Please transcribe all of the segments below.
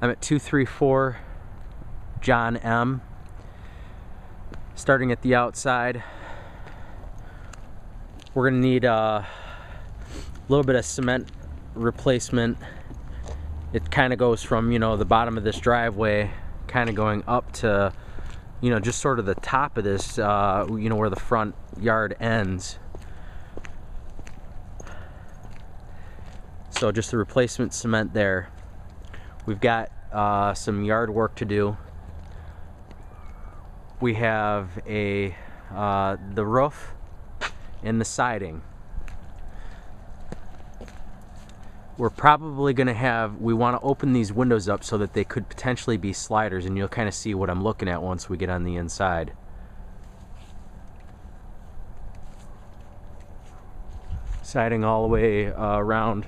I'm at 234 John M. Starting at the outside, we're gonna need a little bit of cement replacement. It kind of goes from, the bottom of this driveway kind of going up to, just sort of the top of this, where the front yard ends. So just the replacement cement there. We've got some yard work to do. We have the roof and the siding. We're probably going to we want to open these windows up so that they could potentially be sliders, and you'll kind of see what I'm looking at once we get on the inside. Siding all the way around.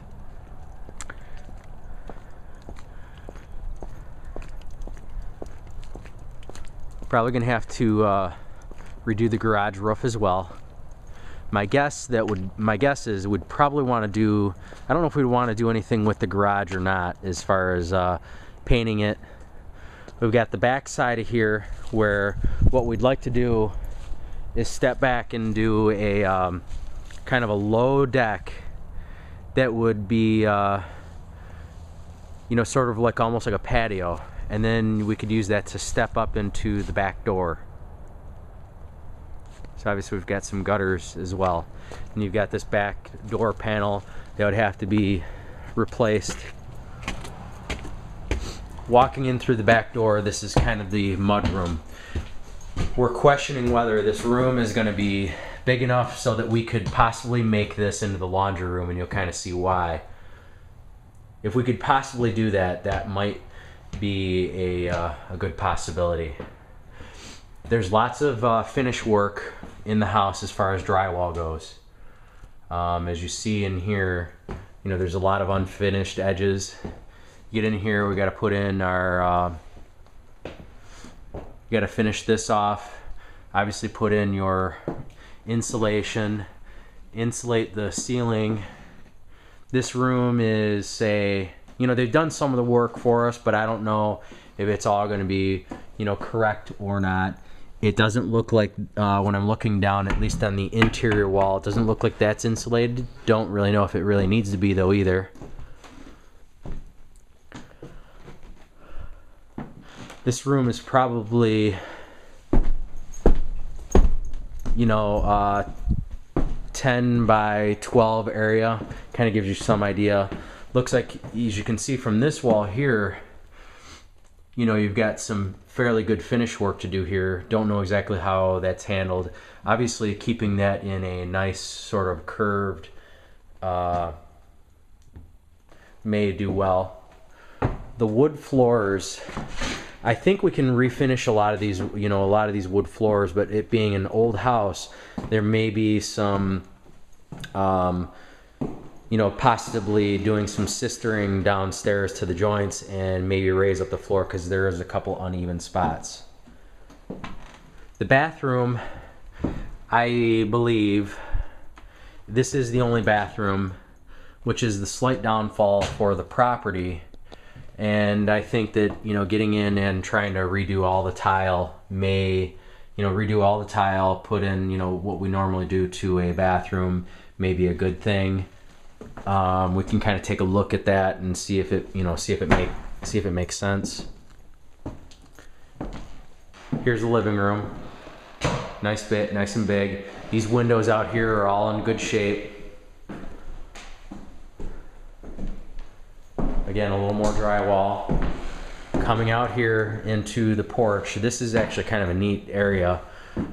Probably going to have to redo the garage roof as well. My guess is we'd probably want to do, I don't know if we'd want to do anything with the garage or not as far as painting it. We've got the back side of here where what we'd like to do is step back and do a kind of a low deck that would be sort of like almost like a patio, and then we could use that to step up into the back door. So obviously we've got some gutters as well. And you've got this back door panel that would have to be replaced. Walking in through the back door, this is kind of the mud room. We're questioning whether this room is going to be big enough so that we could possibly make this into the laundry room, and you'll kind of see why. If we could possibly do that, that might be a good possibility. There's lots of finish work in the house as far as drywall goes. As you see in here, there's a lot of unfinished edges. Get in here, we got to put in our, you got to finish this off. Obviously put in your insulation, insulate the ceiling. This room is they've done some of the work for us, but I don't know if it's all going to be, correct or not. It doesn't look like, when I'm looking down, at least on the interior wall, it doesn't look like that's insulated. Don't really know if it really needs to be though either. This room is probably, 10 by 12 area. Kind of gives you some idea. Looks like, as you can see from this wall here, you've got some fairly good finish work to do here. Don't know exactly how that's handled. Obviously keeping that in a nice sort of curved may do well. The wood floors, I think we can refinish a lot of these, wood floors, but it being an old house, there may be some possibly doing some sistering downstairs to the joints and maybe raise up the floor because there is a couple uneven spots. The bathroom, I believe this is the only bathroom, which is the slight downfall for the property. And I think that, getting in and trying to redo all the tile may, put in, what we normally do to a bathroom may be a good thing. We can kind of take a look at that and see if it makes sense. Here's the living room. Nice and big. These windows out here are all in good shape. Again, a little more drywall. Coming out here into the porch, this is actually kind of a neat area.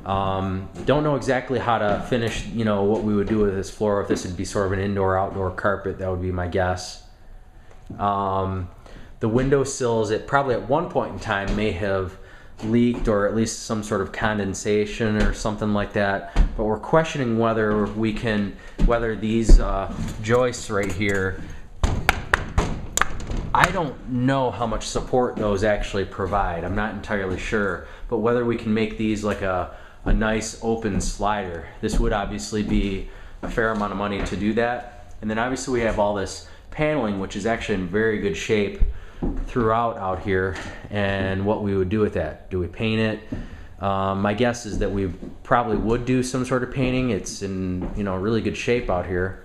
Don't know exactly how to finish, what we would do with this floor. If this would be sort of an indoor-outdoor carpet, that would be my guess. The window sills, it probably at one point in time may have leaked, or at least some sort of condensation or something like that. But we're questioning whether these joists right here, I don't know how much support those actually provide. I'm not entirely sure, but whether we can make these like a nice open slider. This would obviously be a fair amount of money to do that. And then obviously we have all this paneling, which is actually in very good shape. throughout out here and what we would do with that. Do we paint it? My guess is that we probably would do some sort of painting. It's in, you know, really good shape out here.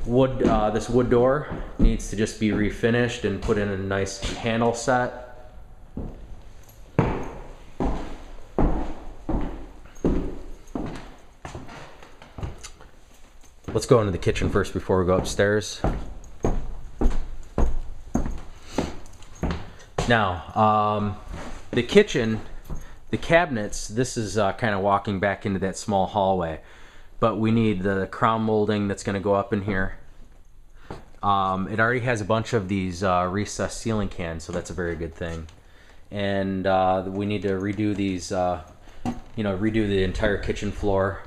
Wood, this wood door needs to just be refinished and put in a nice handle set. Let's go into the kitchen first before we go upstairs. Now, the kitchen, the cabinets, this is kind of walking back into that small hallway, but we need the crown molding that's going to go up in here. It already has a bunch of these recessed ceiling cans, so that's a very good thing. And we need to redo these, you know, redo the entire kitchen floor.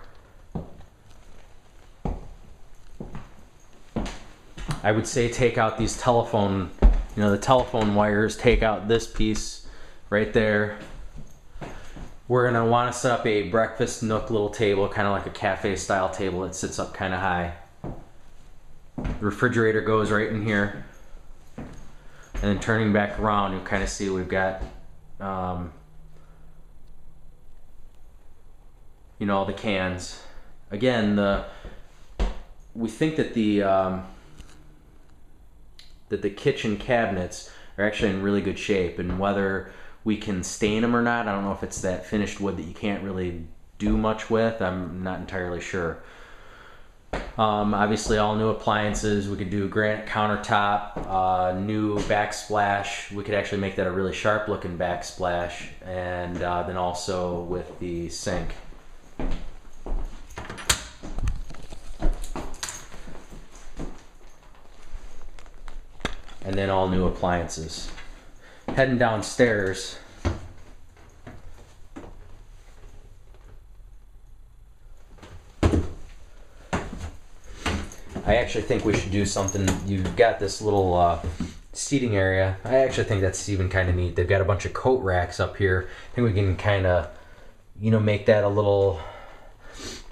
I would say take out these telephone, you know, the telephone wires, take out this piece right there. We're gonna wanna set up a breakfast nook little table, kind of like a cafe style table that sits up kind of high. The refrigerator goes right in here. And then turning back around, you'll kind of see we've got, you know, all the cans. Again, we think that the kitchen cabinets are actually in really good shape, and whether we can stain them or not, I don't know if it's that finished wood that you can't really do much with. I'm not entirely sure. Obviously all new appliances. We could do granite countertop, new backsplash. We could actually make that a really sharp looking backsplash, and then also with the sink. And then all new appliances. Heading downstairs. I actually think we should do something. You've got this little seating area. I actually think that's even kind of neat. They've got a bunch of coat racks up here. I think we can kind of, you know, make that a little,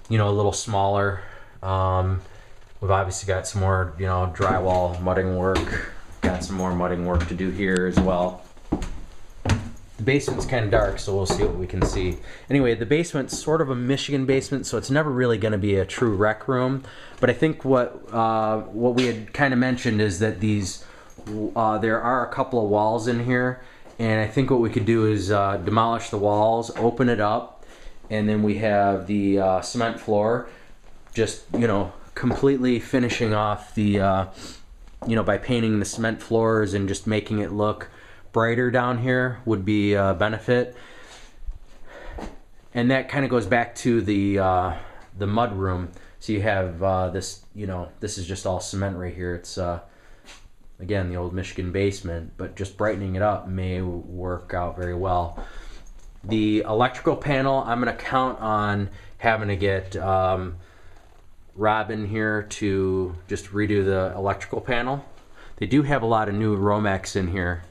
you know, a little smaller. We've obviously got some more, you know, drywall mudding work. Got some more mudding work to do here as well. The basement's kind of dark, so we'll see what we can see. Anyway, the basement's sort of a Michigan basement, so it's never really going to be a true rec room. But I think what we had kind of mentioned is that these there are a couple of walls in here, and I think what we could do is demolish the walls, open it up, and then we have the cement floor, just, you know, completely finishing off the you know, by painting the cement floors and just making it look brighter down here would be a benefit. And that kind of goes back to the mud room. So you have this, you know, this is just all cement right here. It's again the old Michigan basement, but just brightening it up may work out very well. The electrical panel, I'm going to count on having to get Robin here to just redo the electrical panel. They do have a lot of new Romex in here.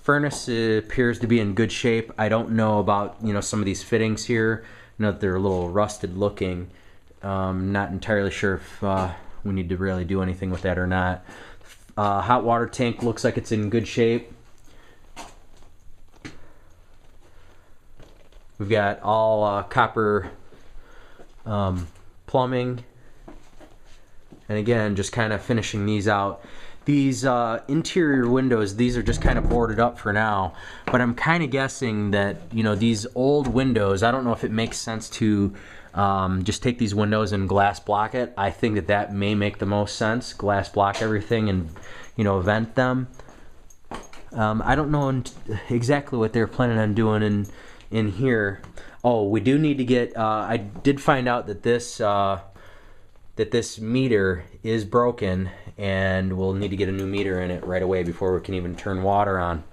Furnace appears to be in good shape. I don't know about, you know, some of these fittings here. I know that they're a little rusted looking. Not entirely sure if we need to really do anything with that or not. Hot water tank looks like it's in good shape. We've got all copper plumbing, and again just kind of finishing these out. These interior windows, these are just kind of boarded up for now, but I'm kind of guessing that, you know, these old windows, I don't know if it makes sense to just take these windows and glass block it. I think that that may make the most sense, glass block everything and, you know, vent them. I don't know exactly what they're planning on doing in here. Oh, we do need to get, I did find out that this meter is broken, and we'll need to get a new meter in it right away before we can even turn water on.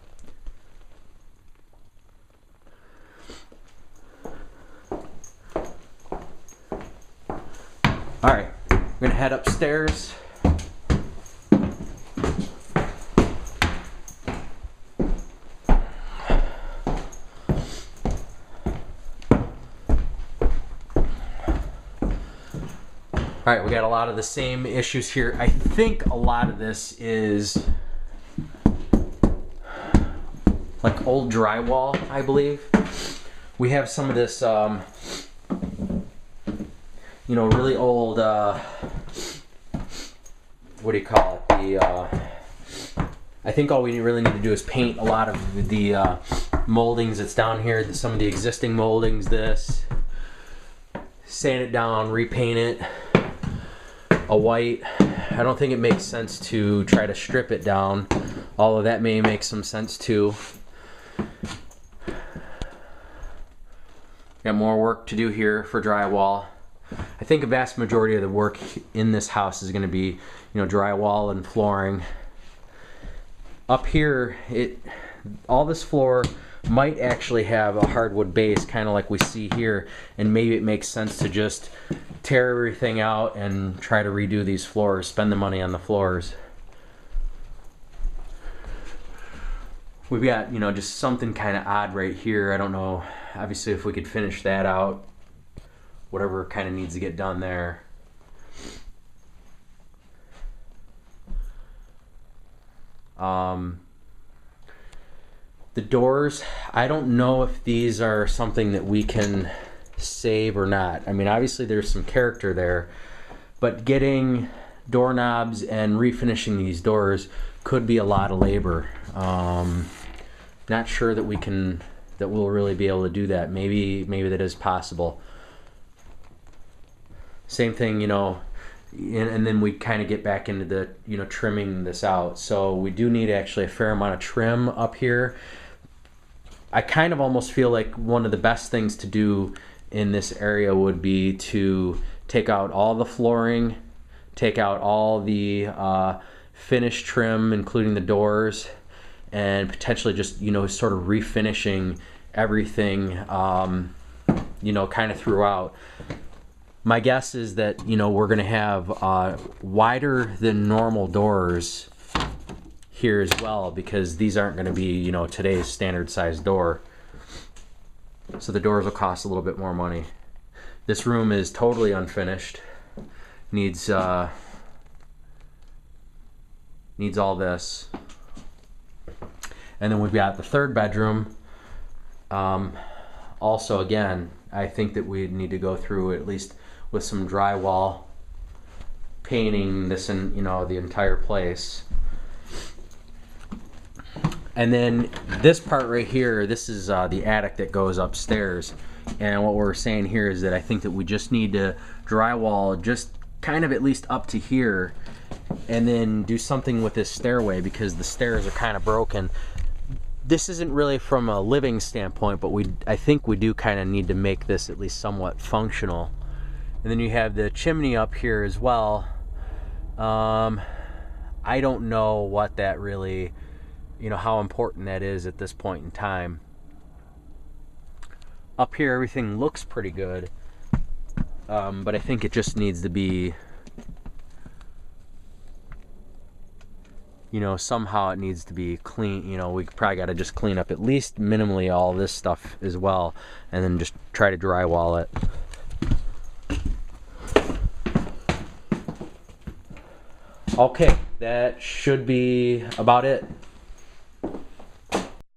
All right, we're gonna head upstairs. All right, we got a lot of the same issues here. I think a lot of this is like old drywall, I believe. We have some of this, you know, really old, what do you call it? I think all we really need to do is paint a lot of the moldings that's down here, some of the existing moldings, this, sand it down, repaint it a white. I don't think it makes sense to try to strip it down, although that may make some sense too. Got more work to do here for drywall. I think a vast majority of the work in this house is going to be, you know, drywall and flooring. Up here, all this floor might actually have a hardwood base, kind of like we see here, and maybe it makes sense to just tear everything out and try to redo these floors, spend the money on the floors. We've got, you know, just something kind of odd right here. I don't know, obviously, if we could finish that out, whatever kind of needs to get done there. The doors, I don't know if these are something that we can save or not. I mean, obviously there's some character there, but getting doorknobs and refinishing these doors could be a lot of labor. Not sure that we'll really be able to do that. Maybe that is possible. Same thing, you know, and then we kind of get back into the, you know, trimming this out. So we do need actually a fair amount of trim up here. I kind of almost feel like one of the best things to do in this area would be to take out all the flooring, take out all the finished trim, including the doors, and potentially just, you know, sort of refinishing everything, you know, kind of throughout. My guess is that, you know, we're going to have wider than normal doors here as well, because these aren't going to be, you know, today's standard size door. So the doors will cost a little bit more money. This room is totally unfinished. Needs all this. And then we've got the third bedroom. Also, again, I think that we need to go through at least with some drywall, painting this in, you know, the entire place. And then this part right here, this is the attic that goes upstairs. And what we're saying here is that I think that we just need to drywall just kind of at least up to here, and then do something with this stairway because the stairs are kind of broken. This isn't really from a living standpoint, but I think we do kind of need to make this at least somewhat functional. And then you have the chimney up here as well. I don't know what that really, you know, how important that is at this point in time. Up here, everything looks pretty good, but I think it just needs to be, you know, somehow it needs to be clean. You know, we probably got to just clean up at least minimally all this stuff as well, and then just try to drywall it. Okay, that should be about it.